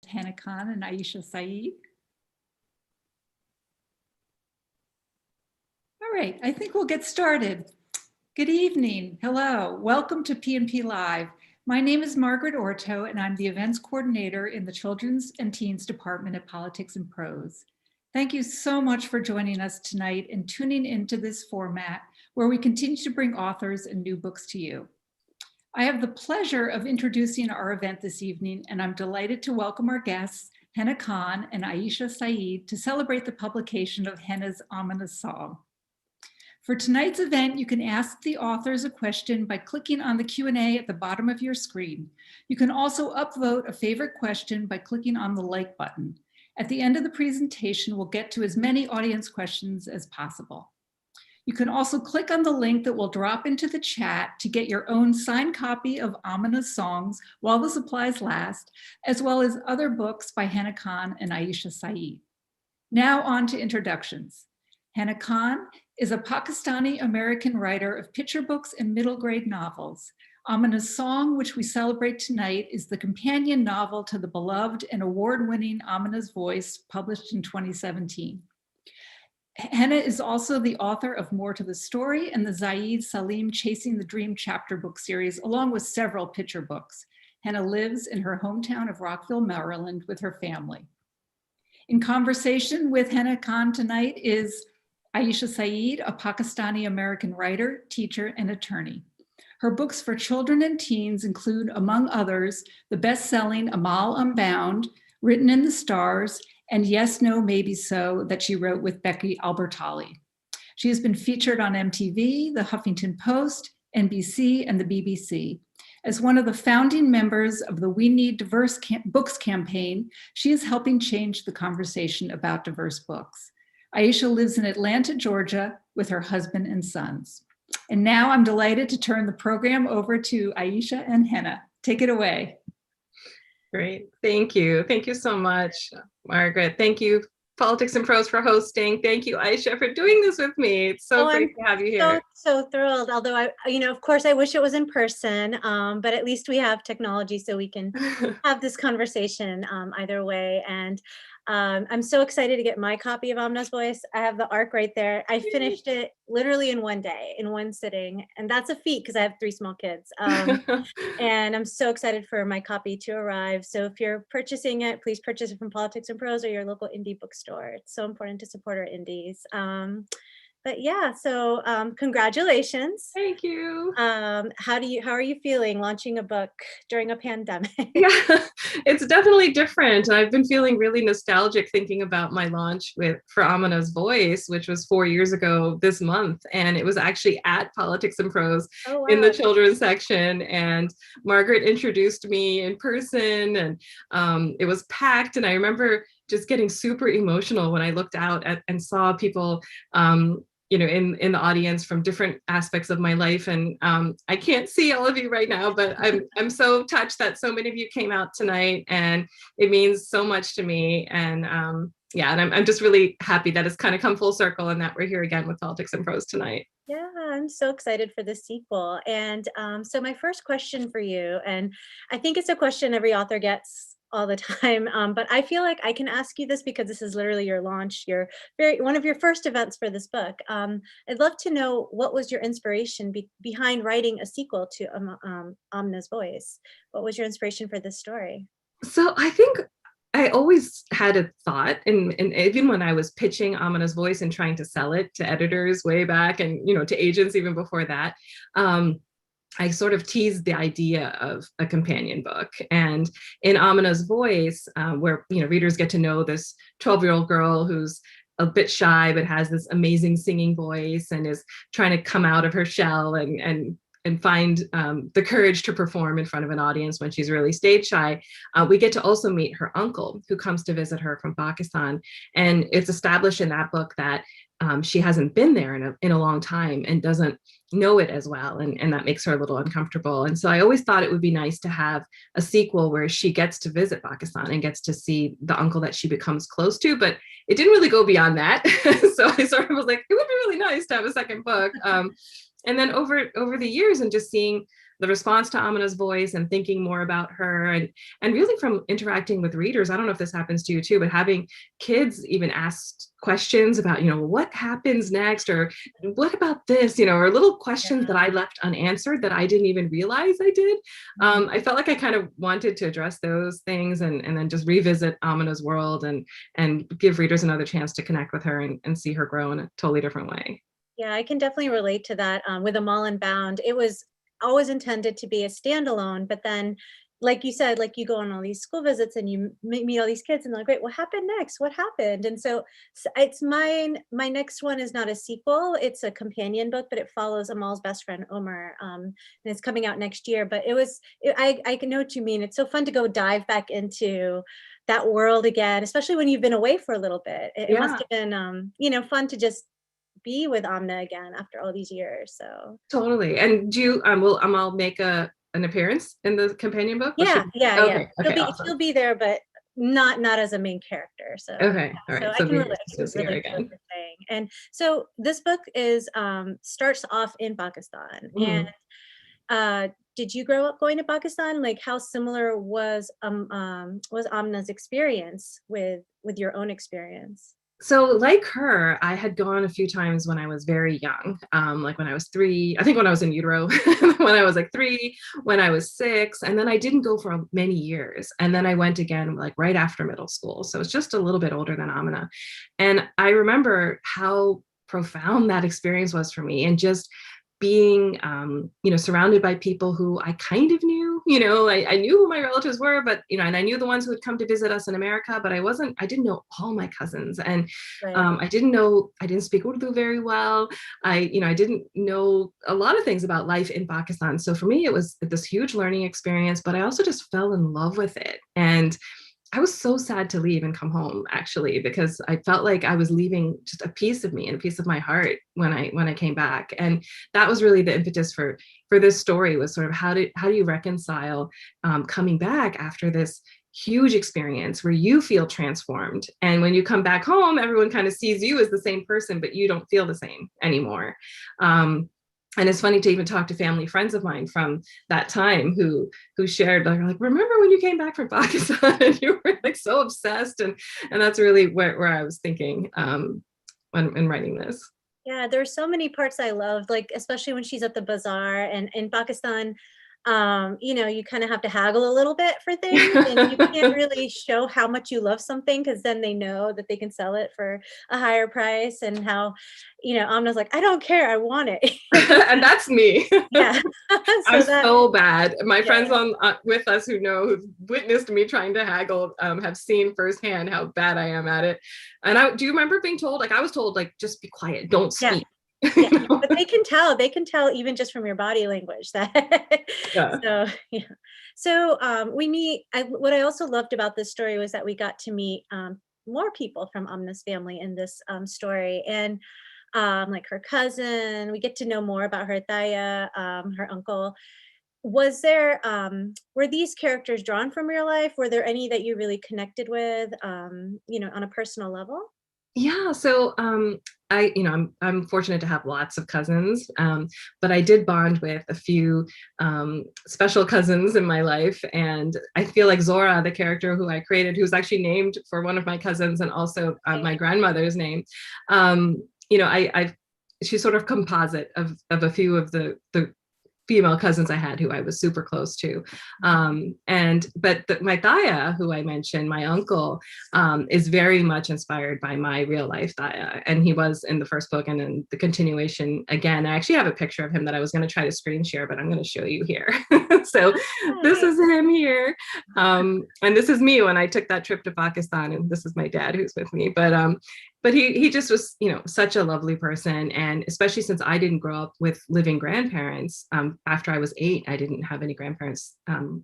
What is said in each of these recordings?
Hena Khan and Aisha Saeed. All right, I think we'll get started. Good evening. Hello. Welcome to P&P Live. My name is Margaret Orto, and I'm the events coordinator in the Children's and Teens Department at Politics and Prose. Thank you so much for joining us tonight and tuning into this format where we continue to bring authors and new books to you. I have the pleasure of introducing our event this evening, and I'm delighted to welcome our guests, Hena Khan and Aisha Saeed, to celebrate the publication of Hena's Amina's song. For tonight's event, you can ask the authors a question by clicking on the Q&A at the bottom of your screen. You can also upvote a favorite question by clicking on the like button. At the end of the presentation, we'll get to as many audience questions as possible. You can also click on the link that will drop into the chat to get your own signed copy of Amina's songs while the supplies last, as well as other books by Hena Khan and Aisha Saeed. Now on to introductions. Hena Khan is a Pakistani American writer of picture books and middle grade novels. Amina's Song, which we celebrate tonight, is the companion novel to the beloved and award-winning Amina's Voice, published in 2017. Hena is also the author of More to the Story and the Zaid Salim Chasing the Dream chapter book series, along with several picture books. Hena lives in her hometown of Rockville, Maryland, with her family. In conversation with Hena Khan tonight is Aisha Saeed, a Pakistani American writer, teacher, and attorney. Her books for children and teens include, among others, the best-selling Amal Unbound, Written in the Stars, and Yes, No, Maybe So, that she wrote with Becky Albertalli. She has been featured on MTV, the Huffington Post, NBC, and the BBC. As one of the founding members of the We Need Diverse Books campaign, she is helping change the conversation about diverse books. Aisha lives in Atlanta, Georgia, with her husband and sons. And now I'm delighted to turn the program over to Aisha and Hena. Take it away. Great. Thank you. Thank you so much, Margaret. Thank you, Politics and Prose, for hosting. Thank you, Aisha, for doing this with me. It's so great to have you here. So thrilled. Although of course, I wish it was in person, but at least we have technology so we can have this conversation either way. And I'm so excited to get my copy of Amina's Voice. I have the ARC right there. I finished it literally in one day, in one sitting. And that's a feat because I have 3 small kids. And I'm so excited for my copy to arrive. So if you're purchasing it, please purchase it from Politics and Prose or your local indie bookstore. It's so important to support our indies. But yeah, so congratulations. Thank you. How are you feeling launching a book during a pandemic? Yeah, it's definitely different. I've been feeling really nostalgic thinking about my launch for Amina's Voice, which was 4 years ago this month. And it was actually at Politics and Prose in the children's section. And Margaret introduced me in person, and it was packed. And I remember just getting super emotional when I looked out and saw people in the audience from different aspects of my life. And I can't see all of you right now, but I'm so touched that so many of you came out tonight, and it means so much to me. And and I'm just really happy that it's kind of come full circle and that we're here again with Politics and Prose tonight. Yeah, I'm so excited for the sequel. And so my first question for you, and I think it's a question every author gets all the time, but I feel like I can ask you this because this is literally your launch, one of your first events for this book. I'd love to know, what was your inspiration behind writing a sequel to Amina's Voice? What was your inspiration for this story? So I think I always had a thought, and even when I was pitching Amina's Voice and trying to sell it to editors way back, and to agents even before that, I sort of teased the idea of a companion book. And in Amina's Voice, where readers get to know this 12-year-old girl who's a bit shy but has this amazing singing voice and is trying to come out of her shell and find the courage to perform in front of an audience when she's really stage shy, we get to also meet her uncle, who comes to visit her from Pakistan. And it's established in that book that she hasn't been there in a long time and doesn't know it as well, and that makes her a little uncomfortable. And so I always thought it would be nice to have a sequel where she gets to visit Pakistan and gets to see the uncle that she becomes close to, but it didn't really go beyond that. So I sort of was like, it would be really nice to have a second book. And then over the years, and just seeing the response to Amina's Voice and thinking more about her, and really from interacting with readers. I don't know if this happens to you too, but having kids even ask questions about, what happens next, or what about this, or little questions that I left unanswered that I didn't even realize I did. I felt like I kind of wanted to address those things and then just revisit Amina's world and give readers another chance to connect with her and see her grow in a totally different way. Yeah, I can definitely relate to that. With Amal Unbound, it was always intended to be a standalone, but then, like you said, like you go on all these school visits and you meet all these kids and they're like, wait, what happened next? What happened? And so it's mine. My next one is not a sequel. It's a companion book, but it follows Amal's best friend, Omar. And it's coming out next year, but I know what you mean. It's so fun to go dive back into that world again, especially when you've been away for a little bit. It must have been, fun to just be with Amna again after all these years. So totally. And do you will Amal make an appearance in the companion book? Yeah. Okay, awesome. She'll be there, but not as a main character. So okay, all right. So I can relate to see her to what again. you're saying. And so this book is starts off in Pakistan. And did you grow up going to Pakistan? Like, how similar was Amna's experience with your own experience? So like her, I had gone a few times when I was very young, like when I was 3, I think when I was in utero, when I was like 3, when I was 6, and then I didn't go for many years. And then I went again, like right after middle school. So it's just a little bit older than Amina. And I remember how profound that experience was for me, and just being, surrounded by people who I kind of knew, I knew who my relatives were, but, and I knew the ones who had come to visit us in America, but I didn't know all my cousins. And I didn't speak Urdu very well. I didn't know a lot of things about life in Pakistan. So for me, it was this huge learning experience, but I also just fell in love with it. And I was so sad to leave and come home, actually, because I felt like I was leaving just a piece of me and a piece of my heart when I came back. And that was really the impetus for this story, was sort of how do you reconcile coming back after this huge experience where you feel transformed. And when you come back home, everyone kind of sees you as the same person, but you don't feel the same anymore. And it's funny to even talk to family friends of mine from that time who shared, like, remember when you came back from Pakistan and you were like so obsessed? And that's really where I was thinking when writing this. Yeah, there's so many parts I loved, like especially when she's at the bazaar, and in Pakistan, you kind of have to haggle a little bit for things, and you can't really show how much you love something, because then they know that they can sell it for a higher price. And how, Amna's like, I don't care, I want it. And that's me. Yeah. I'm so bad. My friends with us who've witnessed me trying to haggle have seen firsthand how bad I am at it. And do you remember being told, I was told, just be quiet, don't speak. Yeah, but they can tell even just from your body language that. So we meet. What I also loved about this story was that we got to meet more people from Amna's family in this story, and like her cousin. We get to know more about her Taya, her uncle. Was there were these characters drawn from real life? Were there any that you really connected with, on a personal level? Yeah, so I'm fortunate to have lots of cousins, but I did bond with a few special cousins in my life, and I feel like Zora, the character who I created, who's actually named for one of my cousins and also my grandmother's name. She's sort of composite of a few of the female cousins I had who I was super close to. My Thaya, who I mentioned, my uncle, is very much inspired by my real life Thaya. And he was in the first book, and in the continuation again. I actually have a picture of him that I was going to try to screen share, but I'm going to show you here. So this is him here. And this is me when I took that trip to Pakistan, and this is my dad who's with me. But he just was, such a lovely person. And especially since I didn't grow up with living grandparents, after I was 8, I didn't have any grandparents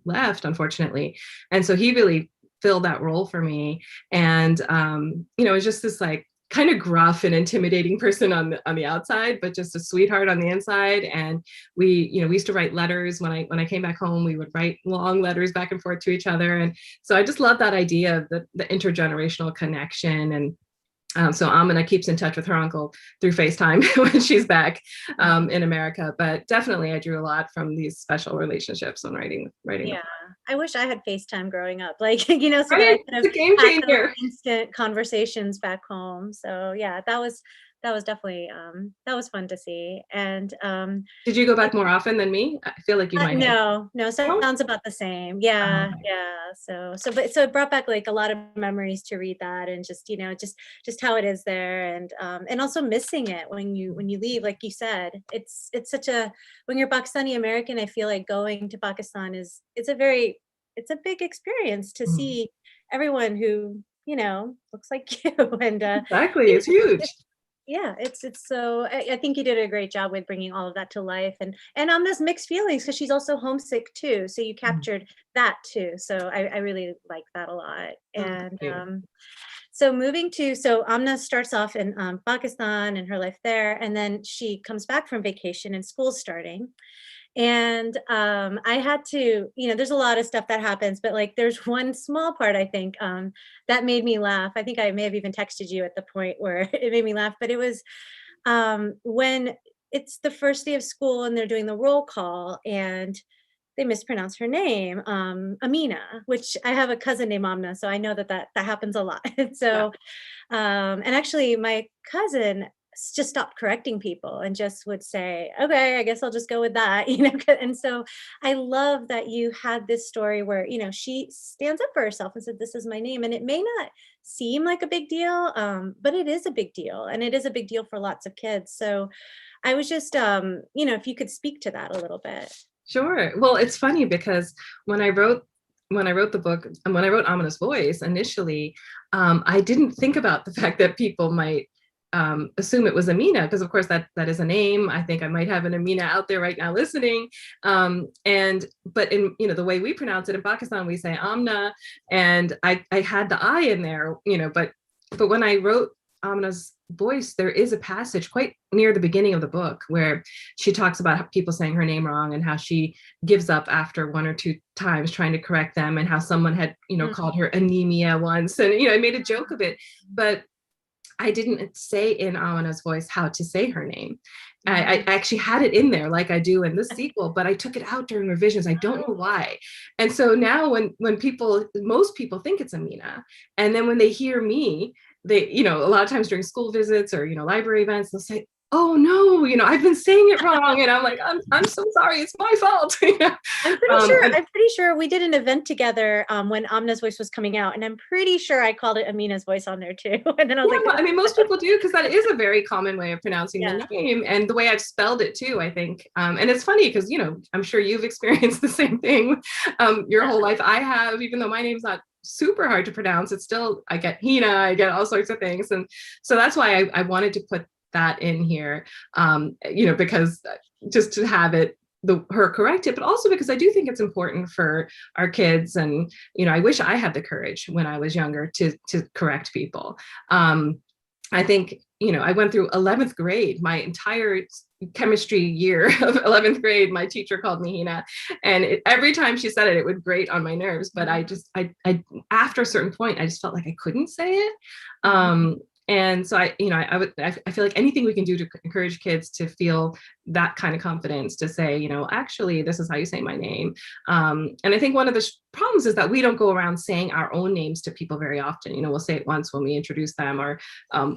left, unfortunately. And so he really filled that role for me. And, it was just this kind of gruff and intimidating person on the outside, but just a sweetheart on the inside. And we used to write letters. When I came back home, we would write long letters back and forth to each other. And so I just love that idea of the intergenerational connection. So Amina keeps in touch with her uncle through FaceTime when she's back in America. But definitely I drew a lot from these special relationships when writing Yeah, the book. I wish I had FaceTime growing up, like, you know, so that I Right? could It's have a game had those changer. instant conversations back home. So yeah, that was definitely that was fun to see. And Did you go back more often than me? I feel like you might have. no, no, Oh, sounds about the same. oh, Yeah, okay. yeah. So it brought back like a lot of memories to read that, and just, you know, just how it is there, and also missing it when you leave. Like you said, it's such a, when you're Pakistani American, I feel like going to Pakistan is, it's a big experience to Mhm. see everyone who, you know, looks like you, and Exactly. you It's huge. yeah, it's so, I think you did a great job with bringing all of that to life, and Amna's mixed feelings because she's also homesick too. So you Mm. captured that too. So I really like that a lot. Oh, thank And you. so moving to, so Amna starts off in Pakistan and her life there, and then she comes back from vacation and school's starting. And I had to, you know, there's a lot of stuff that happens, but like there's one small part I think that made me laugh. I think I may have even texted you at the point where it made me laugh, but it was when it's the first day of school and they're doing the roll call and they mispronounce her name, Amina, which I have a cousin named Amna, so I know that happens a lot. And Yeah. so, and actually, my cousin just stopped correcting people and just would say, "Okay, I guess I'll just go with that," you know. And so, I love that you had this story where, you know, she stands up for herself and said, "This is my name," and it may not seem like a big deal, but it is a big deal, and it is a big deal for lots of kids. So, I was just, you know, if you could speak to that a little bit. Sure. Well, it's funny because when I wrote the book and when I wrote Amina's Voice initially, I didn't think about the fact that people might assume it was Amina, because of course that is a name. I think I might have an Amina out there right now listening. And but in, you know, the way we pronounce it in Pakistan, we say Amna, and I had the I in there, you know, but when I wrote Amina's Voice, there is a passage quite near the beginning of the book where she talks about how people saying her name wrong and how she gives up after one or two times trying to correct them, and how someone had, you know, Mm, called her anemia once, and, you know, I made a joke of it, but I didn't say in Amina's Voice how to say her name. I actually had it in there like I do in this sequel, but I took it out during revisions. I don't know why. And so now when people, most people think it's Amina, and then when they hear me, they, you know, a lot of times during school visits or, you know, library events, they'll say, "Oh no, you know, I've been saying it wrong." And I'm like, I'm so sorry, it's my fault. You know? And I'm pretty sure we did an event together when Amna's Voice was coming out, and I'm pretty sure I called it Amina's Voice on there too. And then I was yeah, like, well, I mean, most people do, because that is a very common way of pronouncing yeah, the name, and the way I've spelled it too, I think. And it's funny because, you know, I'm sure you've experienced the same thing your whole life. I have, even though my name's not super hard to pronounce, it's still, I get Hena, I get all sorts of things. And so that's why I wanted to put that in here, you know, because just to have it, her correct it, but also because I do think it's important for our kids. And, you know, I wish I had the courage when I was younger to correct people. I think, you know, I went through 11th grade, my entire chemistry year of 11th grade, my teacher called me Hena, and every time she said it, it would grate on my nerves. But I after a certain point, I just felt like I couldn't say it. And so I, you know, I feel like anything we can do to encourage kids to feel that kind of confidence to say, you know, actually, this is how you say my name. And I think one of the problems is that we don't go around saying our own names to people very often. You know, we'll say it once when we introduce them, or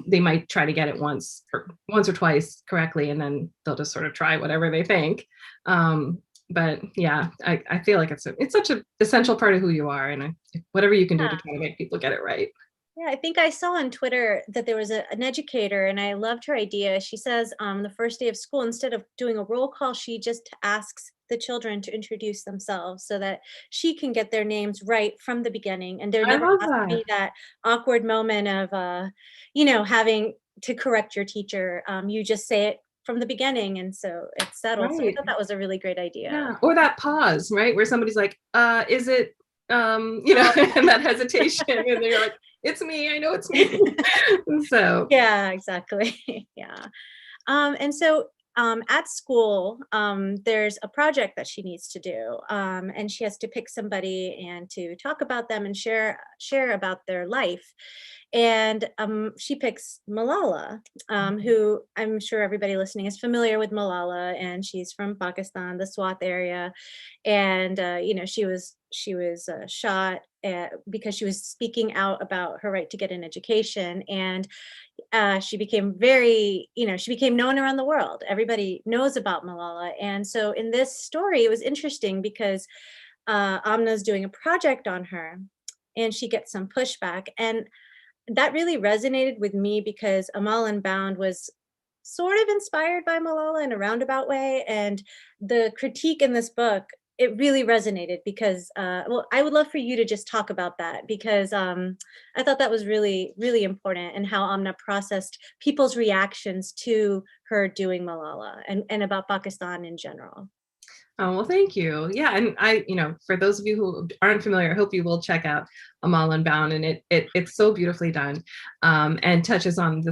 they might try to get it once or twice correctly, and then they'll just sort of try whatever they think. But yeah, I feel like it's such an essential part of who you are, and whatever you can do to try to make people get it right. yeah. I think I saw on Twitter that there was an educator, and I loved her idea. She says, the first day of school, instead of doing a roll call, she just asks the children to introduce themselves so that she can get their names right from the beginning, and there I never love has to that. be that awkward moment of, you know, having to correct your teacher. You just say it from the beginning, and so it's settled. So I Right. thought that was a really great idea. Yeah. Or that pause, right? Where somebody's like, is it, you know, Oh, and that hesitation, and they're like, it's me, I know it's me. So yeah, exactly. Yeah. And so at school, there's a project that she needs to do, and she has to pick somebody and to talk about them and share about their life. And she picks Malala, who I'm sure everybody listening is familiar with Malala, and she's from Pakistan, the Swat area. And she was shot because she was speaking out about her right to get an education. And she became she became known around the world. Everybody knows about Malala. And so in this story, it was interesting because Amna's doing a project on her, and she gets some pushback. And that really resonated with me because Amal Unbound was sort of inspired by Malala in a roundabout way. And the critique in this book, it really resonated because, well, I would love for you to just talk about that because I thought that was really, really important, and how Amna processed people's reactions to her doing Malala and about Pakistan in general. Oh, well, thank you. Yeah. And for those of you who aren't familiar, I hope you will check out Amal Unbound, and it's so beautifully done, and touches on the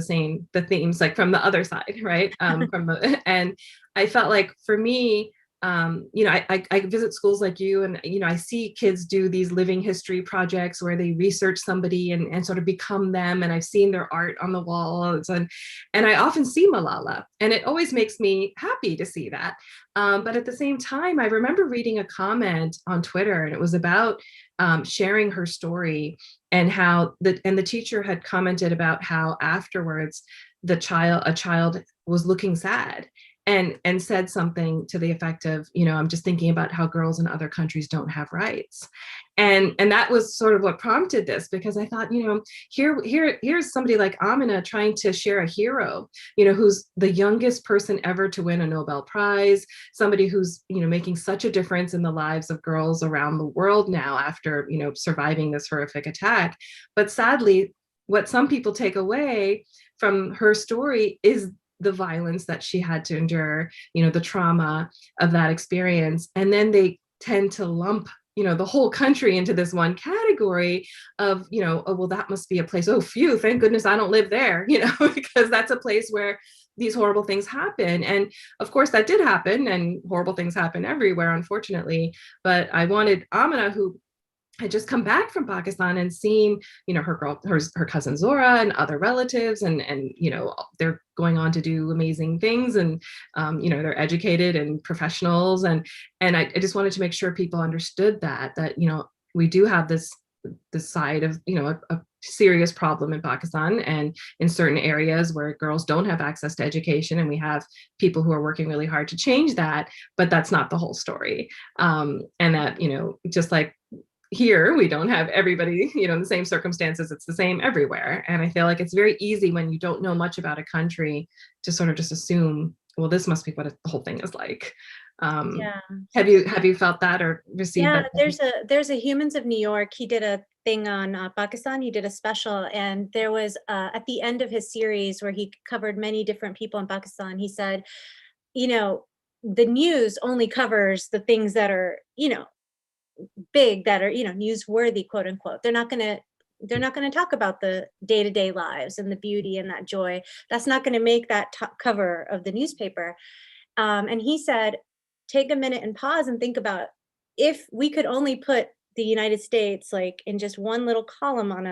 themes like from the other side, right? And I felt like for me, I visit schools like you, and I see kids do these living history projects where they research somebody and sort of become them, and I've seen their art on the walls, and I often see Malala, and it always makes me happy to see that. But at the same time, I remember reading a comment on Twitter, and it was about sharing her story, and how the teacher had commented about how afterwards a child was looking sad, and said something to the effect of, I'm just thinking about how girls in other countries don't have rights. And that was sort of what prompted this, because I thought, here's somebody like Amina trying to share a hero, who's the youngest person ever to win a Nobel Prize, somebody who's, making such a difference in the lives of girls around the world now after, surviving this horrific attack. But sadly, what some people take away from her story is the violence that she had to endure, the trauma of that experience. And then they tend to lump, the whole country into this one category of, oh, well, that must be a place. Oh, phew, thank goodness I don't live there, because that's a place where these horrible things happen. And of course that did happen, and horrible things happen everywhere, unfortunately. But I wanted Amina, who had just come back from Pakistan and seen, her cousin Zora and other relatives, and they're going on to do amazing things, and they're educated and professionals, and I just wanted to make sure people understood that we do have this side of a serious problem in Pakistan, and in certain areas where girls don't have access to education, and we have people who are working really hard to change that, but that's not the whole story. And that just like here, we don't have everybody, in the same circumstances. It's the same everywhere. And I feel like it's very easy when you don't know much about a country to sort of just assume, well, this must be what the whole thing is like. Yeah. Have you felt that or received that? There's a Humans of New York. He did a thing on Pakistan. He did a special, and there was at the end of his series where he covered many different people in Pakistan. He said, the news only covers the things that are, big, that are, newsworthy, quote unquote. They're not going to talk about the day-to-day lives and the beauty and that joy. That's not going to make that top cover of the newspaper. And he said, take a minute and pause and think about, if we could only put the United States like in just one little column on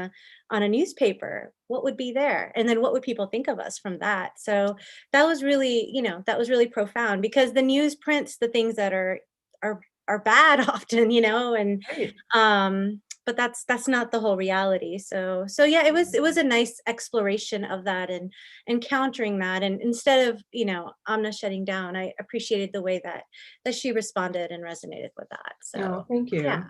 a newspaper, what would be there? And then what would people think of us from that? So that was really, profound, because the news prints the things that are bad often, and Right. but that's not the whole reality. So yeah, it was a nice exploration of that and encountering that. And instead of, Amna shutting down, I appreciated the way that she responded and resonated with that. So Thank you. yeah.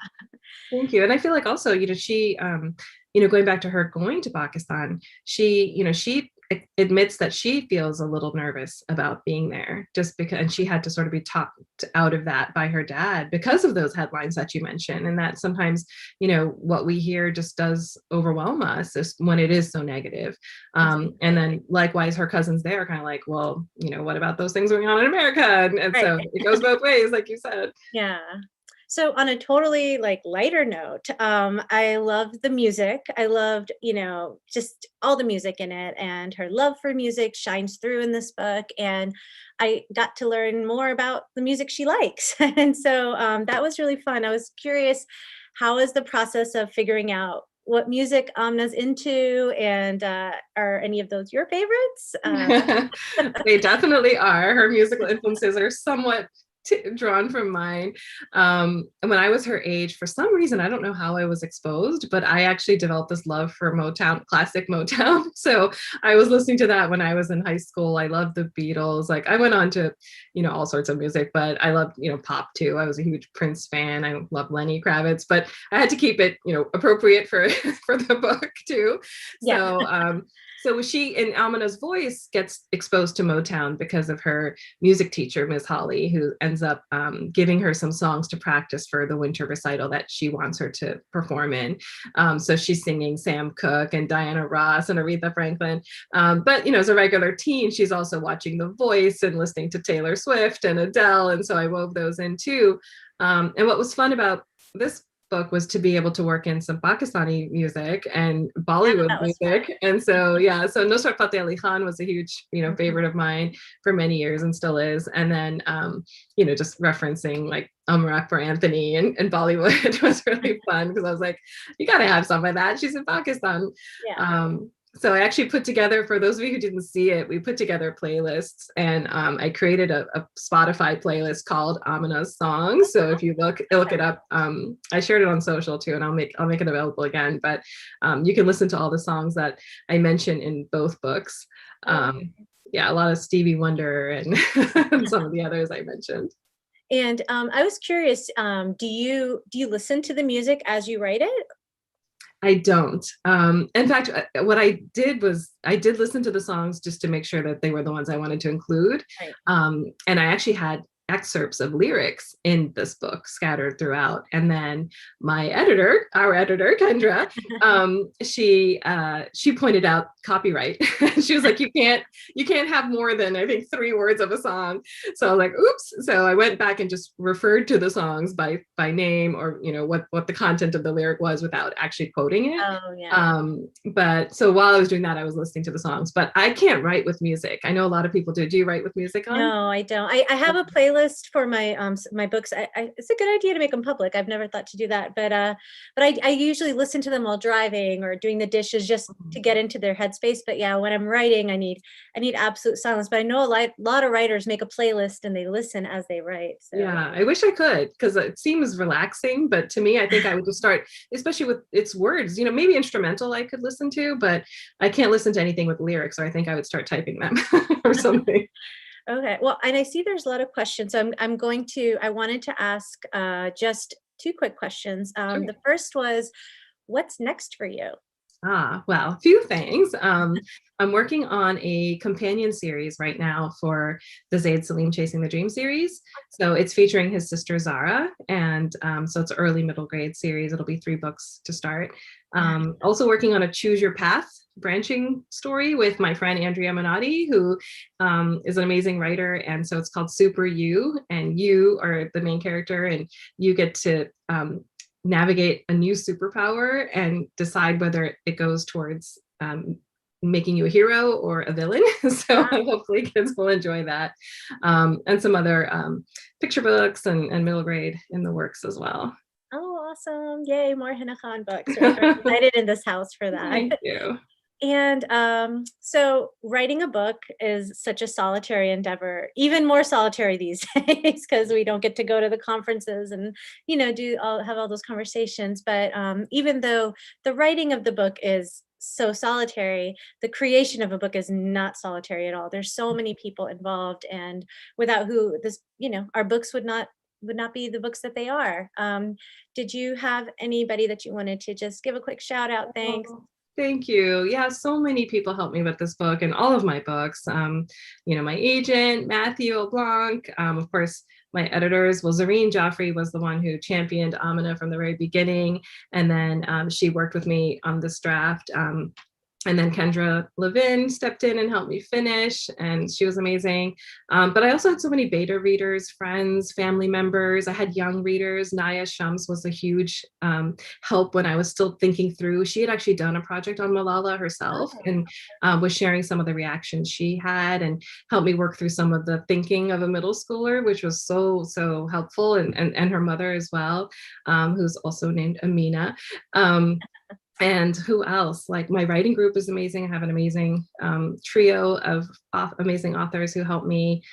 Thank you. And I feel like also, she, going back to her going to Pakistan, she admits that she feels a little nervous about being there, just because, and she had to sort of be talked out of that by her dad because of those headlines that you mentioned. And that sometimes, what we hear just does overwhelm us when it is so negative. And then likewise, her cousins there are kind of like, well, what about those things going on in America? And Right. so it goes both ways, like you said. Yeah. So on a totally like lighter note, I loved the music. I loved, just all the music in it, and her love for music shines through in this book. And I got to learn more about the music she likes. And so that was really fun. I was curious, how is the process of figuring out what music Amna's into, and are any of those your favorites? They definitely are. Her musical influences are somewhat drawn from mine. And when I was her age, for some reason, I don't know how I was exposed, but I actually developed this love for Motown, classic Motown. So I was listening to that when I was in high school. I loved the Beatles. Like I went on to, all sorts of music, but I loved, pop too. I was a huge Prince fan. I love Lenny Kravitz, but I had to keep it, appropriate for for the book too. Yeah. So she, in Amina's Voice, gets exposed to Motown because of her music teacher, Miss Holly, who ends up giving her some songs to practice for the winter recital that she wants her to perform in. So she's singing Sam Cooke and Diana Ross and Aretha Franklin. But, as a regular teen, she's also watching The Voice and listening to Taylor Swift and Adele. And so I wove those in too. And what was fun about this book was to be able to work in some Pakistani music and Bollywood music. Fun. And so, so Nusrat Fateh Ali Khan was a huge, favorite of mine for many years and still is. And then, just referencing like Akbar Anthony and Bollywood was really fun because I was like, you got to have some of that. She's in Pakistan. Yeah. So I actually put together, for those of you who didn't see it, we put together playlists, and I created a Spotify playlist called Amina's Songs. So if you look it up, I shared it on social too, and I'll make it available again. But you can listen to all the songs that I mentioned in both books. A lot of Stevie Wonder and some of the others I mentioned. And I was curious, do you listen to the music as you write it? I don't. In fact, what I did was I did listen to the songs just to make sure that they were the ones I wanted to include. Right. And I actually had excerpts of lyrics in this book scattered throughout. And then my editor, our editor, Kendra, she pointed out copyright. She was like, you can't have more than, I think, 3 words of a song. So I was like, oops. So I went back and just referred to the songs by name, or, what the content of the lyric was without actually quoting it. Oh, yeah. But so while I was doing that, I was listening to the songs, but I can't write with music. I know a lot of people do. Do you write with music on? No, I don't. I have a playlist for my my books. It's a good idea to make them public. I've never thought to do that, but I usually listen to them while driving or doing the dishes just to get into their headspace. But yeah, when I'm writing, I need absolute silence. But I know a lot of writers make a playlist and they listen as they write. So. Yeah, I wish I could, because it seems relaxing. But to me, I think I would just start, especially with its words. Maybe instrumental I could listen to, but I can't listen to anything with lyrics, or I think I would start typing them or something. Okay, well, and I see there's a lot of questions. So I wanted to ask just 2 quick questions. Sure. The first was, what's next for you? Well, a few things. I'm working on a companion series right now for the Zaid Salim Chasing the Dream series. So it's featuring his sister Zara. And so it's an early middle grade series. It'll be 3 books to start. Also working on a Choose Your Path branching story with my friend Andrea Minotti, who is an amazing writer. And so it's called Super You, and you are the main character, and you get to navigate a new superpower and decide whether it goes towards making you a hero or a villain. So hopefully kids will enjoy that. And some other picture books and middle grade in the works as well. Oh, awesome. Yay, more Hena Khan books. We're excited in this house for that. Thank you. And so writing a book is such a solitary endeavor, even more solitary these days, because we don't get to go to the conferences and, have all those conversations. But even though the writing of the book is so solitary, the creation of a book is not solitary at all. There's so many people involved, and without who this, our books would not be the books that they are. Did you have anybody that you wanted to just give a quick shout out? Thanks. Thank you. Yeah, so many people helped me with this book and all of my books. My agent, Matthew LeBlanc, of course, my editors. Well, Zareen Joffrey was the one who championed Amina from the very beginning. And then she worked with me on this draft. And then Kendra Levin stepped in and helped me finish, and she was amazing. But I also had so many beta readers, friends, family members. I had young readers. Naya Shams was a huge help when I was still thinking through. She had actually done a project on Malala herself and was sharing some of the reactions she had and helped me work through some of the thinking of a middle schooler, which was so helpful, and her mother as well, who's also named Amina. And who else? Like my writing group is amazing. I have an amazing trio of amazing authors who help me.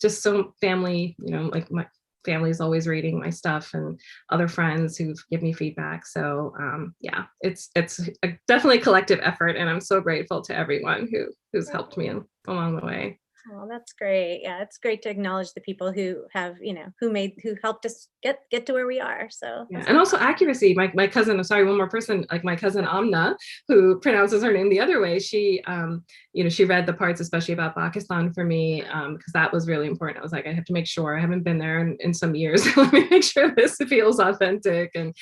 Just so family, like my family is always reading my stuff, and other friends who give me feedback. So yeah, it's definitely a collective effort, and I'm so grateful to everyone who's helped me along the way. Oh, that's great. Yeah, it's great to acknowledge the people who have, who helped us get to where we are. So yeah, and also accuracy. My cousin, sorry, one more person, like my cousin Amna, who pronounces her name the other way. She, she read the parts, especially about Pakistan for me, because that was really important. I was like, I have to make sure. I haven't been there in some years. Let me make sure this feels authentic, and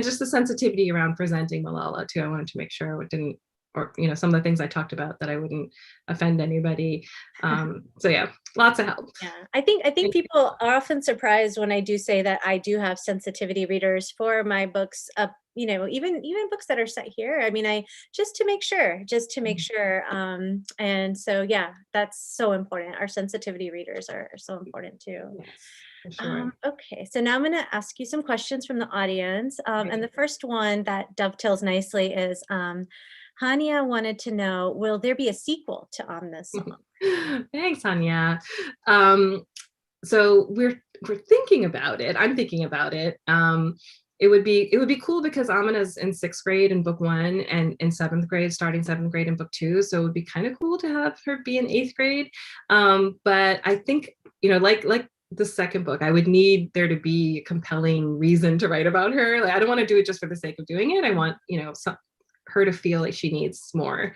just the sensitivity around presenting Malala too. I wanted to make sure it didn't, or some of the things I talked about, that I wouldn't offend anybody. So yeah, lots of help. Yeah, I think people are often surprised when I do say that I do have sensitivity readers for my books. Even books that are set here. I mean, just to make sure. And so yeah, that's so important. Our sensitivity readers are so important too. Yes, for sure. Okay, so now I'm going to ask you some questions from the audience. And the first one that dovetails nicely is, Hania wanted to know, will there be a sequel to Amna's song? Thanks, Hania. So we're thinking about it. I'm thinking about it. It would be cool because Amina's in 6th grade in book 1, and in 7th grade, starting 7th grade in book 2. So it would be kind of cool to have her be in 8th grade. But I think, like the second book, I would need there to be a compelling reason to write about her. Like, I don't want to do it just for the sake of doing it. I want, her to feel like she needs more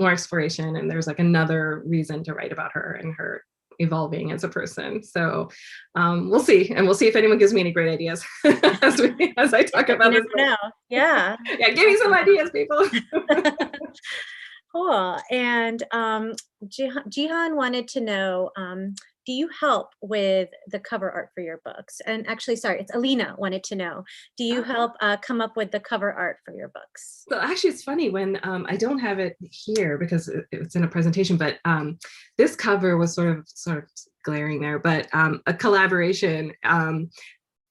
exploration, and there's like another reason to write about her and her evolving as a person. So we'll see, and we'll see if anyone gives me any great ideas as I talk about this. Yeah. Yeah, give me some ideas, people. Cool. And Jihan wanted to know, do you help with the cover art for your books? And actually, sorry, it's Alina wanted to know, do you help come up with the cover art for your books? So actually, it's funny when I don't have it here because it's in a presentation, but this cover was sort of glaring there, but a collaboration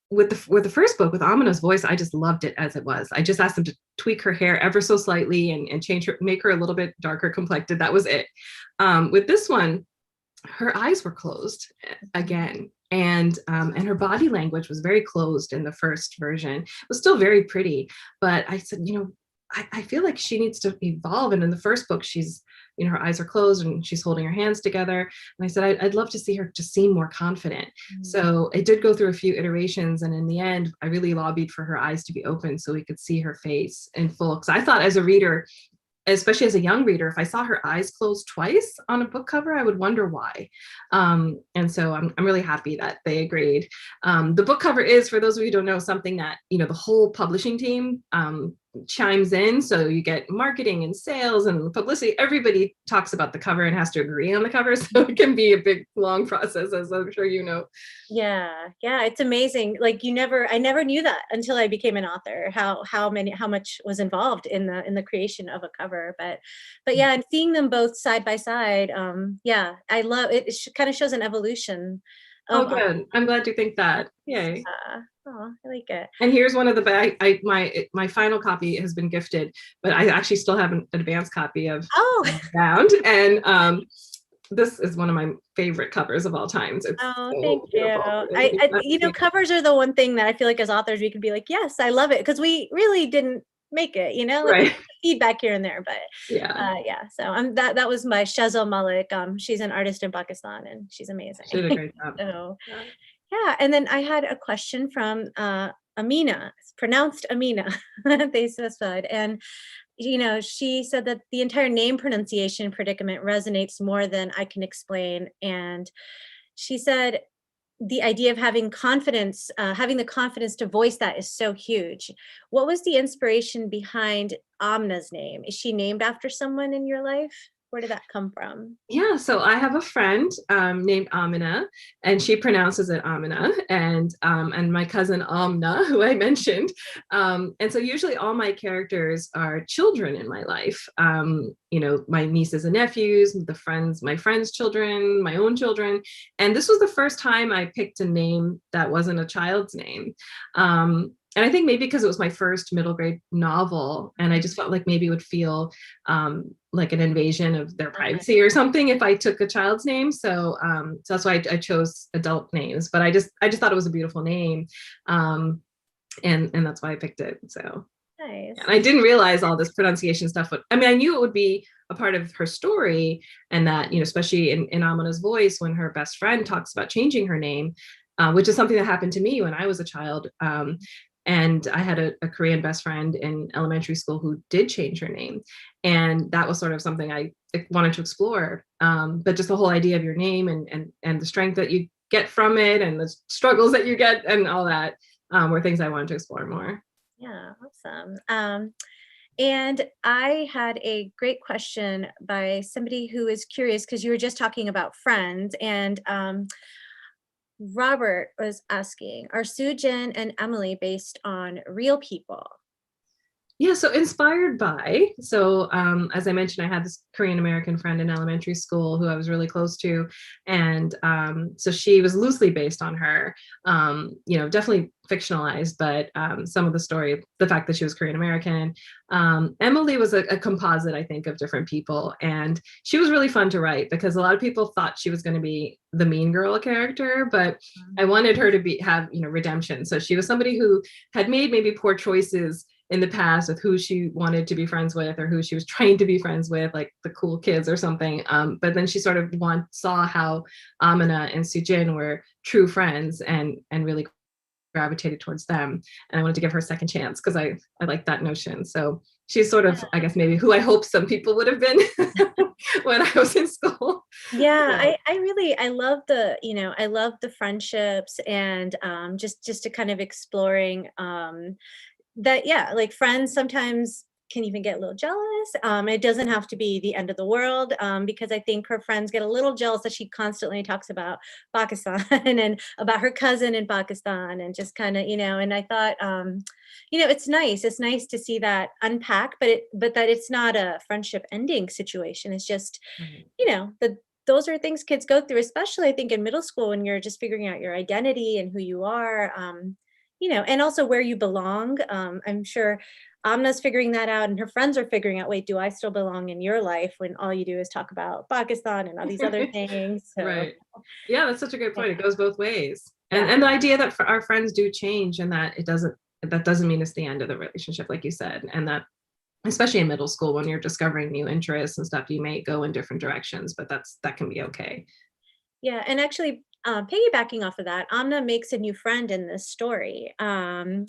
with the first book, with Amina's Voice. I just loved it as it was. I just asked them to tweak her hair ever so slightly and change her, make her a little bit darker complected. That was it. With this one, her eyes were closed again, and her body language was very closed in the first version. It was still very pretty, but I said, I feel like she needs to evolve. And in the first book, she's, her eyes are closed and she's holding her hands together. And I said, I'd love to see her just seem more confident. Mm-hmm. So it did go through a few iterations. And in the end, I really lobbied for her eyes to be open so we could see her face in full. Because I thought as a reader, especially as a young reader, if I saw her eyes closed twice on a book cover, I would wonder why. And so I'm really happy that they agreed. The book cover is, for those of you who don't know, something that, the whole publishing team chimes in. So you get marketing and sales and publicity. Everybody talks about the cover and has to agree on the cover. So it can be a big, long process, as I'm sure you know. Yeah, it's amazing. Like I never knew that until I became an author, how much was involved in the creation of a cover. But yeah, and seeing them both side by side, I love it. It kind of shows an evolution. Oh, good. I'm glad you think that. Yay. Oh, I like it. And here's one of the my final copy has been gifted, but I actually still have an advanced copy of Unbound. And this is one of my favorite covers of all times. It's thank you. Covers are the one thing that I feel like as authors we could be like, yes, I love it, because we really didn't make it, right. Feedback here and there, but so that was my Shazal Malik. She's an artist in Pakistan and she's amazing. She did a great job. So, and then I had a question from Amina. It's pronounced Amina. They specified, and she said that the entire name pronunciation predicament resonates more than I can explain. And she said, the idea of having confidence, having the confidence to voice that is so huge. What was the inspiration behind Amna's name? Is she named after someone in your life? Where did that come from? Yeah, so I have a friend named Amina, and she pronounces it Amina, and my cousin Amna, who I mentioned, and so usually all my characters are children in my life. My nieces and nephews, my friends' children, my own children, and this was the first time I picked a name that wasn't a child's name. And I think maybe because it was my first middle grade novel, and I just felt like maybe it would feel like an invasion of their privacy or something if I took a child's name. So that's why I chose adult names. But I just thought it was a beautiful name, and that's why I picked it. So Nice. and I didn't realize all this pronunciation stuff. I knew it would be a part of her story, and that especially in Amina's Voice, when her best friend talks about changing her name, which is something that happened to me when I was a child. And I had a Korean best friend in elementary school who did change her name. And that was sort of something I wanted to explore. But just the whole idea of your name and the strength that you get from it and the struggles that you get and all that were things I wanted to explore more. Yeah, awesome. And I had a great question by somebody who is curious, because you were just talking about friends, and Robert was asking, are Sujin and Emily based on real people? Yeah, so inspired by. So as I mentioned, I had this Korean American friend in elementary school who I was really close to. And so she was loosely based on her, definitely fictionalized, but some of the story, the fact that she was Korean American. Emily was a composite, I think, of different people. And she was really fun to write because a lot of people thought she was going to be the mean girl character, but I wanted her to have redemption. So she was somebody who had made maybe poor choices in the past with who she wanted to be friends with or who she was trying to be friends with, like the cool kids or something. But then she sort of saw how Amina and Sujin were true friends and really gravitated towards them. And I wanted to give her a second chance because I like that notion. So she's sort of, I guess, maybe who I hope some people would have been when I was in school. Yeah, So. I love I love the friendships and just to kind of exploring that, yeah, like friends sometimes can even get a little jealous. It doesn't have to be the end of the world, because I think her friends get a little jealous that she constantly talks about Pakistan and about her cousin in Pakistan and just kind of, and I thought, it's nice. It's nice to see that unpack, but that it's not a friendship ending situation. It's just, those are things kids go through, especially I think in middle school when you're just figuring out your identity and who you are. And also where you belong. I'm sure Amna's figuring that out and her friends are figuring out, wait, do I still belong in your life when all you do is talk about Pakistan and all these other things? So, right. Yeah, that's such a good point. It goes both ways. Yeah. And the idea that our friends do change and that that doesn't mean it's the end of the relationship, like you said. And that especially in middle school, when you're discovering new interests and stuff, you may go in different directions, but that can be okay. Yeah. And actually, piggybacking off of that, Amna makes a new friend in this story. And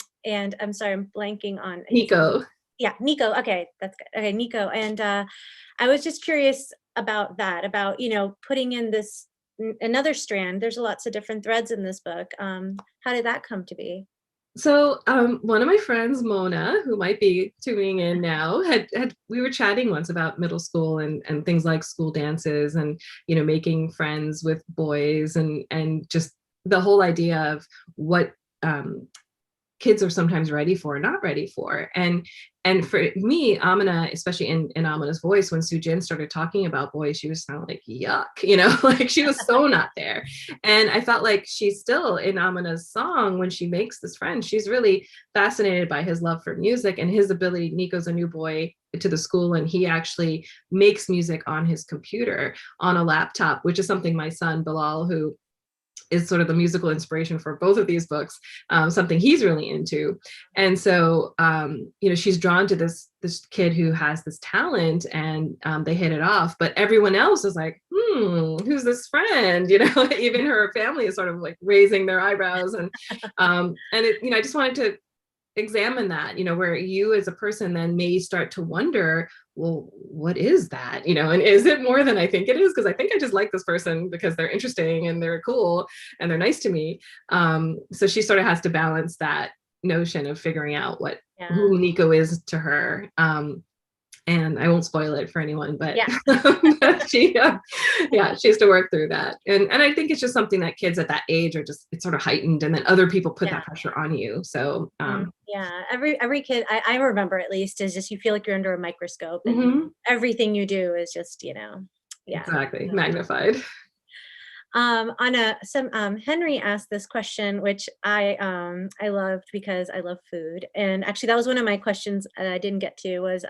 I'm sorry, I'm blanking on Nico. Yeah, Nico. Okay, that's good. Okay, Nico. And I was just curious about that, about, putting in this another strand. There's lots of different threads in this book. How did that come to be? So one of my friends, Mona, who might be tuning in now, we were chatting once about middle school and things like school dances and making friends with boys and just the whole idea of what kids are sometimes ready for, not ready for. And for me, Amina, especially in Amina's Voice, when Sujin started talking about boys, she was sounding like yuck, like she was so not there. And I felt like she's still in Amina's song when she makes this friend. She's really fascinated by his love for music and his ability. Nico's a new boy to the school and he actually makes music on his computer on a laptop, which is something my son Bilal, who is sort of the musical inspiration for both of these books, something he's really into. And so, she's drawn to this kid who has this talent and they hit it off, but everyone else is like, who's this friend? Even her family is sort of like raising their eyebrows and I just wanted to examine that, where you as a person then may start to wonder, well, what is that? And is it more than I think it is? Because I think I just like this person because they're interesting and they're cool and they're nice to me. So she sort of has to balance that notion of figuring out who Nico is to her. And I won't spoil it for anyone, but, but she has to work through that. And I think it's just something that kids at that age are it's sort of heightened, and then other people put that pressure on you. So every kid, I remember at least, is just, you feel like you're under a microscope, and everything you do is just, exactly magnified. Henry asked this question, which I loved because I love food. And actually that was one of my questions that I didn't get to, was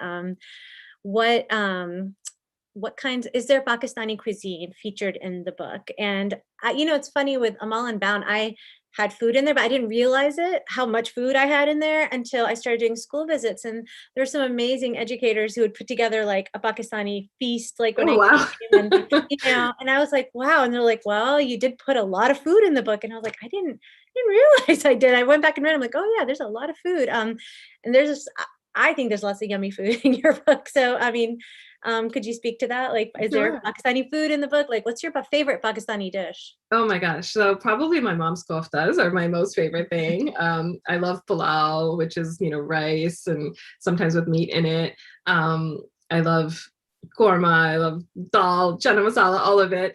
what kinds, is there Pakistani cuisine featured in the book? And it's funny, with Amal Unbound, I had food in there, but I didn't realize how much food I had in there until I started doing school visits. And there's some amazing educators who would put together like a Pakistani feast, like when I came, and I was like, wow. And they're like, well, you did put a lot of food in the book. And I was like, I didn't realize I did. I went back and read, I'm like, oh yeah, there's a lot of food. And I think there's lots of yummy food in your book. So, I mean, could you speak to that? Like, is there Pakistani food in the book? Like, what's your favorite Pakistani dish? Oh my gosh. So probably my mom's koftas are my most favorite thing. I love pulao, which is, rice and sometimes with meat in it. I love korma, I love dal, chana masala, all of it.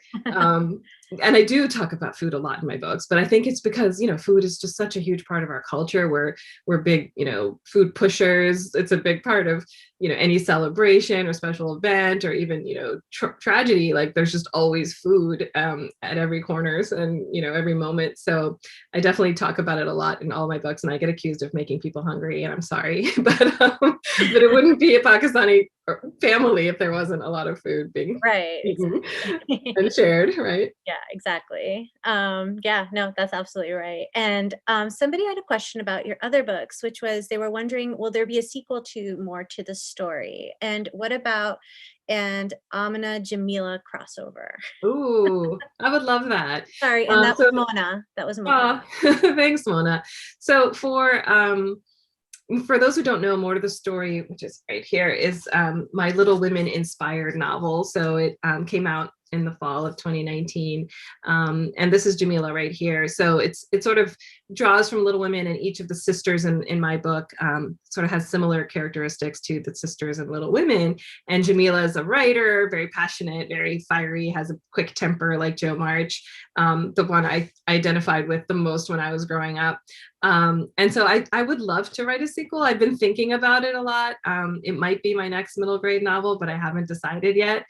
And I do talk about food a lot in my books, but I think it's because, food is just such a huge part of our culture. We're big, food pushers. It's a big part of, any celebration or special event, or even, tragedy. Like, there's just always food at every corners and, every moment. So I definitely talk about it a lot in all my books, and I get accused of making people hungry, and I'm sorry, but it wouldn't be a Pakistani family if there wasn't a lot of food being eaten and shared, right? Yeah, exactly. No, that's absolutely right. And somebody had a question about your other books, which was, they were wondering, will there be a sequel to the story? And what about an Amina Jamila crossover? Ooh, I would love that. Sorry, and that was Mona. That was Mona. Thanks, Mona. So for those who don't know, more to the story, which is right here, is my Little Women inspired novel. So it came out in the fall of 2019. And this is Jamila right here. So it sort of draws from Little Women, and each of the sisters in my book sort of has similar characteristics to the sisters in Little Women. And Jamila is a writer, very passionate, very fiery, has a quick temper like Jo March, the one I identified with the most when I was growing up. And so I would love to write a sequel. I've been thinking about it a lot. It might be my next middle grade novel, but I haven't decided yet.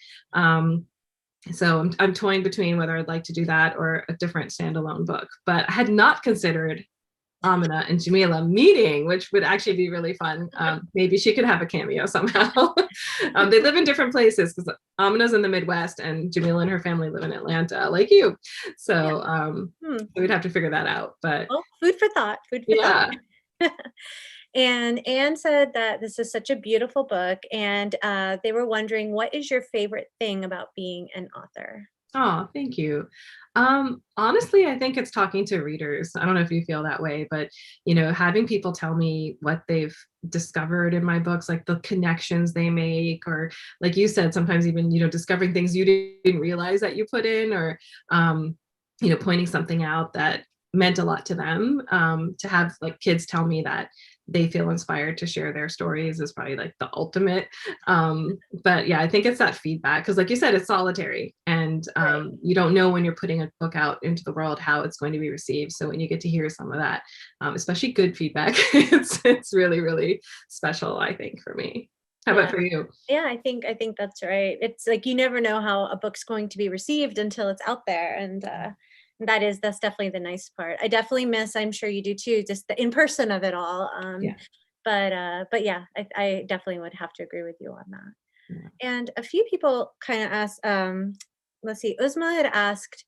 So I'm toying between whether I'd like to do that or a different standalone book. But I had not considered Amina and Jamila meeting, which would actually be really fun. Maybe she could have a cameo somehow. They live in different places, because Amina's in the Midwest and Jamila and her family live in Atlanta, like you. So we'd have to figure that out. But food for thought. Food for thought. And Anne said that this is such a beautiful book, and they were wondering, what is your favorite thing about being an author? Oh, thank you. Honestly, I think it's talking to readers. I don't know if you feel that way, but having people tell me what they've discovered in my books, like the connections they make, or like you said, sometimes even discovering things you didn't realize that you put in, or pointing something out that meant a lot to them. To have like kids tell me that they feel inspired to share their stories is probably like the ultimate. But yeah, I think it's that feedback, because like you said, it's solitary, and you don't know when you're putting a book out into the world how it's going to be received. So when you get to hear some of that, especially good feedback, it's really, really special, I think, for me. How about for you? Yeah, I think that's right. It's like, you never know how a book's going to be received until it's out there. And that's definitely the nice part. I definitely miss, I'm sure you do too, just the in person of it all. But yeah, I definitely would have to agree with you on that. Yeah. And a few people kind of asked, let's see, Uzma had asked,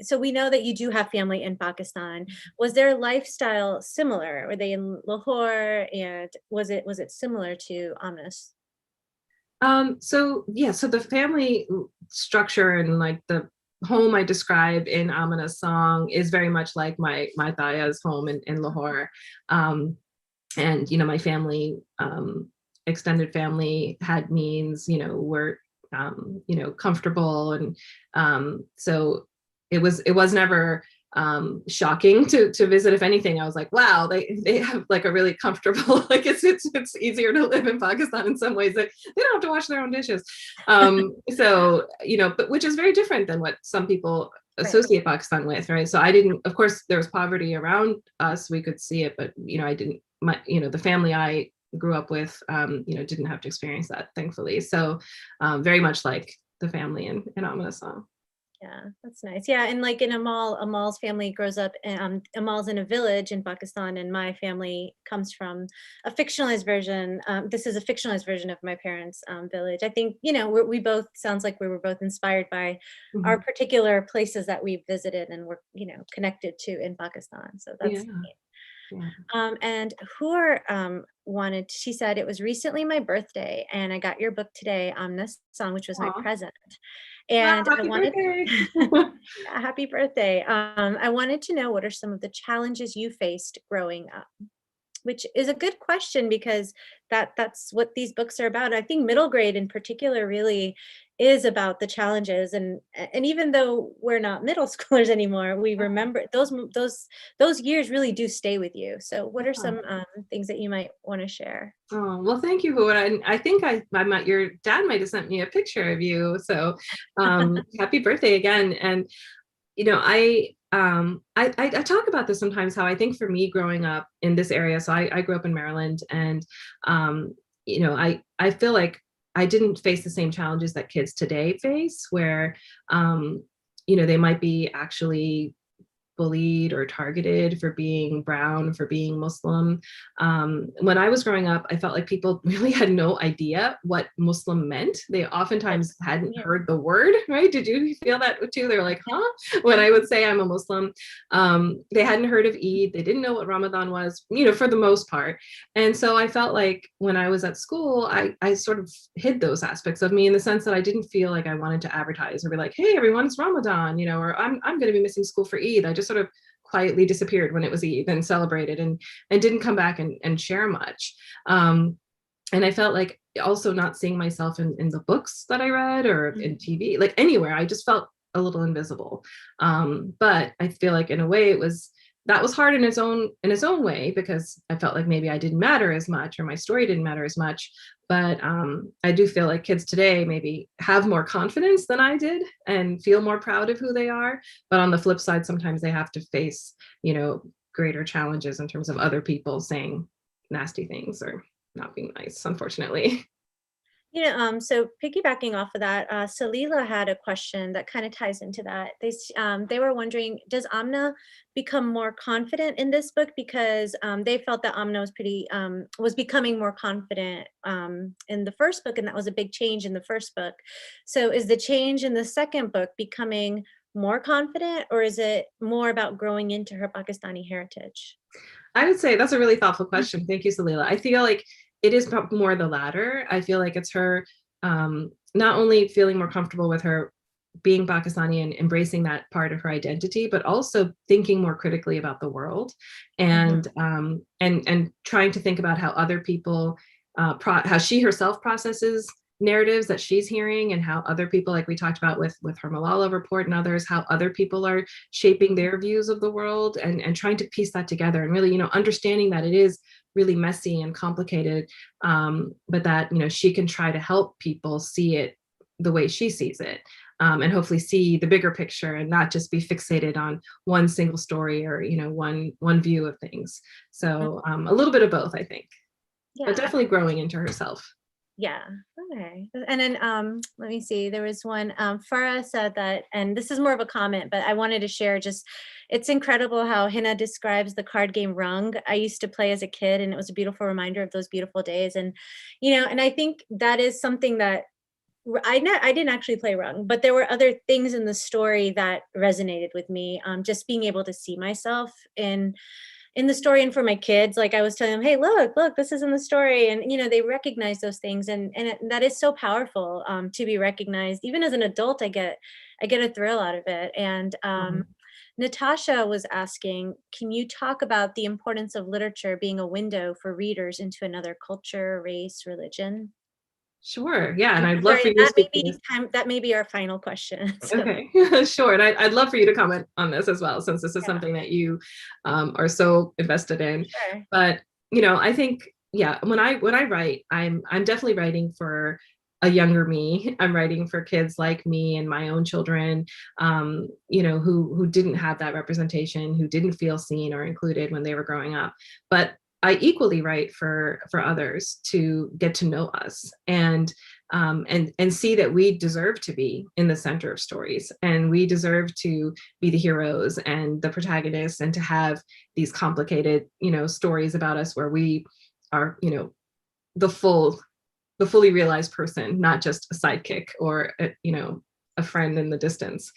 so we know that you do have family in Pakistan. Was their lifestyle similar? Were they in Lahore, and was it similar to Amna's? So the family structure and like the home I describe in Amina's song is very much like my Taya's home in Lahore. And, my family, extended family had means, were, comfortable. And so it was never shocking to visit. If anything, I was like, wow, they have like a really comfortable, like it's easier to live in Pakistan in some ways, that they don't have to wash their own dishes. So, but which is very different than what some people associate Pakistan with, right? So I didn't, of course, there was poverty around us, we could see it, but I didn't, the family I grew up with, didn't have to experience that, thankfully. So very much like the family in Amina's song. Yeah, that's nice. Yeah, and like in Amal's family grows up, Amal's in a village in Pakistan, and my family comes from a fictionalized version. This is a fictionalized version of my parents' village. I think, we both, sounds like we were both inspired by our particular places that we visited and were, connected to in Pakistan. So that's neat. Yeah. And she said, it was recently my birthday and I got your book today, Amna's song, which was my present. And happy birthday. Yeah, happy birthday. I wanted to know, what are some of the challenges you faced growing up? Which is a good question, because that's what these books are about. I think middle grade in particular really is about the challenges, and even though we're not middle schoolers anymore, we remember those years really do stay with you. So what are some things that you might want to share? Oh, well, thank you, Hua. I think I might, your dad might have sent me a picture of you. So happy birthday again. And I talk about this sometimes, how I think for me growing up in this area, so I grew up in Maryland, and I feel like I didn't face the same challenges that kids today face, where they might be actually bullied or targeted for being brown, for being Muslim. When I was growing up, I felt like people really had no idea what Muslim meant. They oftentimes hadn't heard the word, right? Did you feel that too? They were like, huh? When I would say I'm a Muslim, they hadn't heard of Eid. They didn't know what Ramadan was, for the most part. And so I felt like when I was at school, I sort of hid those aspects of me, in the sense that I didn't feel like I wanted to advertise or be like, hey, everyone, it's Ramadan, or I'm going to be missing school for Eid. I just sort of quietly disappeared when it was Eid and celebrated, and didn't come back and share much. And I felt like also not seeing myself in the books that I read or in TV, like anywhere. I just felt a little invisible. But I feel like in a way that was hard in its own way, because I felt like maybe I didn't matter as much, or my story didn't matter as much. But I do feel like kids today maybe have more confidence than I did and feel more proud of who they are. But on the flip side, sometimes they have to face, greater challenges in terms of other people saying nasty things or not being nice, unfortunately. So piggybacking off of that, Salila had a question that kind of ties into that. They were wondering, does Amna become more confident in this book, because they felt that Amna was becoming more confident in the first book, and that was a big change in the first book. So is the change in the second book becoming more confident, or is it more about growing into her Pakistani heritage? I would say that's a really thoughtful question. Thank you, Salila. I feel like it is more the latter. I feel like it's her not only feeling more comfortable with her being Pakistani and embracing that part of her identity, but also thinking more critically about the world, and and trying to think about how other people, how she herself processes narratives that she's hearing, and how other people, like we talked about with her Malala report and others, how other people are shaping their views of the world, and trying to piece that together, and really, understanding that it is really messy and complicated, but that, she can try to help people see it the way she sees it, and hopefully see the bigger picture and not just be fixated on one single story or, one view of things. So a little bit of both, I think, but definitely growing into herself. Yeah. Okay. And then let me see. There was one. Farah said that, and this is more of a comment, but I wanted to share just, it's incredible how Hena describes the card game Rung. I used to play as a kid, and it was a beautiful reminder of those beautiful days. And, and I think that is something that I didn't actually play Rung, but there were other things in the story that resonated with me. Just being able to see myself in in the story, and for my kids, like I was telling them, hey, look, this is in the story. And, they recognize those things. And that is so powerful, to be recognized. Even as an adult, I get a thrill out of it. And Natasha was asking, can you talk about the importance of literature being a window for readers into another culture, race, religion? Sure. Yeah. And I'm I'd love sorry, for you to speak to this. that may be our final question. So, Okay, sure. And I'd love for you to comment on this as well, since this is yeah, something that you are so invested in. sure. But I think, yeah, when I write, I'm definitely writing for a younger me. I'm writing for kids like me and my own children, who didn't have that representation, who didn't feel seen or included when they were growing up. But I equally write for others to get to know us and see that we deserve to be in the center of stories, and we deserve to be the heroes and the protagonists, and to have these complicated, stories about us where we are, the fully realized person, not just a sidekick or a friend in the distance.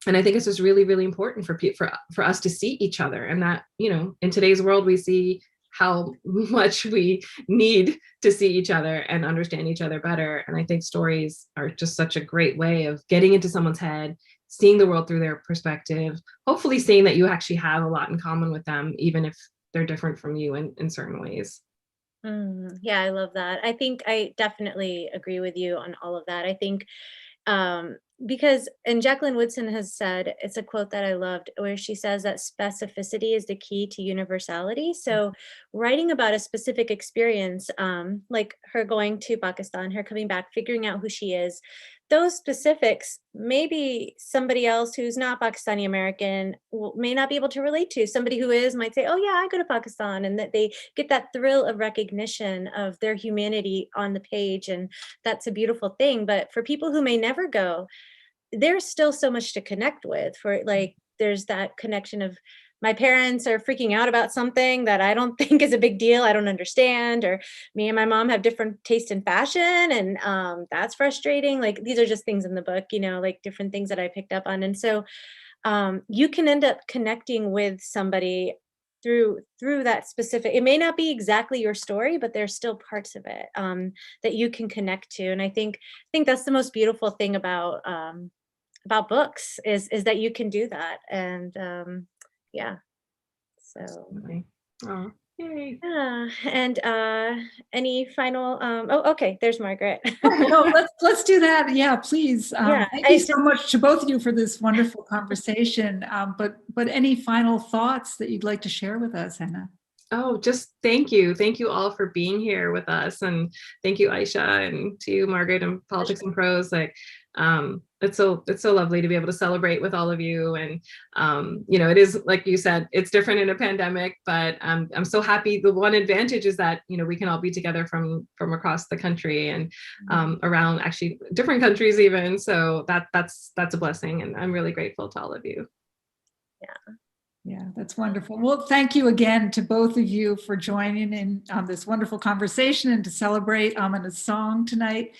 And I think it's just really, really important for us to see each other, and that, in today's world, we see how much we need to see each other and understand each other better. And I think stories are just such a great way of getting into someone's head, seeing the world through their perspective, hopefully seeing that you actually have a lot in common with them, even if they're different from you in certain ways. Yeah, I love that. I think I definitely agree with you on all of that. I think, um, because, and Jacqueline Woodson has said, it's a quote that I loved, where she says that specificity is the key to universality. So writing about a specific experience, like her going to Pakistan, her coming back, figuring out who she is, those specifics, maybe somebody else who's not Pakistani American may not be able to relate to. Somebody who is might say, oh yeah, I go to Pakistan, and that they get that thrill of recognition of their humanity on the page. And that's a beautiful thing. But for people who may never go, there's still so much to connect with. For like, there's that connection of, my parents are freaking out about something that I don't think is a big deal, I don't understand, or me and my mom have different taste in fashion, and that's frustrating. Like, these are just things in the book, like different things that I picked up on. And so you can end up connecting with somebody through that specific, it may not be exactly your story, but there's still parts of it that you can connect to. And I think that's the most beautiful thing about books, is that you can do that. And yeah, so Absolutely. Oh, yay. yeah. And any final okay, there's Margaret. No, let's do that. Yeah, please. Yeah, Thank you so much to both of you for this wonderful conversation. But any final thoughts that you'd like to share with us, Hena? Oh, just thank you. Thank you all for being here with us. And thank you, Aisha, and to you, Margaret, and Politics and Prose. Like, it's so lovely to be able to celebrate with all of you. And it is, like you said, it's different in a pandemic, but I'm so happy. The one advantage is that we can all be together from across the country, and around actually different countries even. So that's a blessing, and I'm really grateful to all of you. Yeah. Yeah, that's wonderful. Well, thank you again to both of you for joining in on this wonderful conversation and to celebrate Amina's song tonight.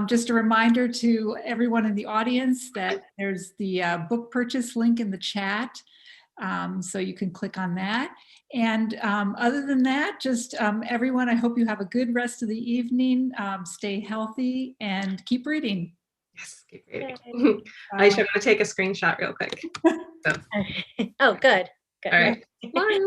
Just a reminder to everyone in the audience that there's the book purchase link in the chat, so you can click on that. And other than that, just everyone, I hope you have a good rest of the evening. Stay healthy and keep reading. Yes, keep reading. Aisha, I'm going to take a screenshot real quick. So. Oh, good. All right. Bye.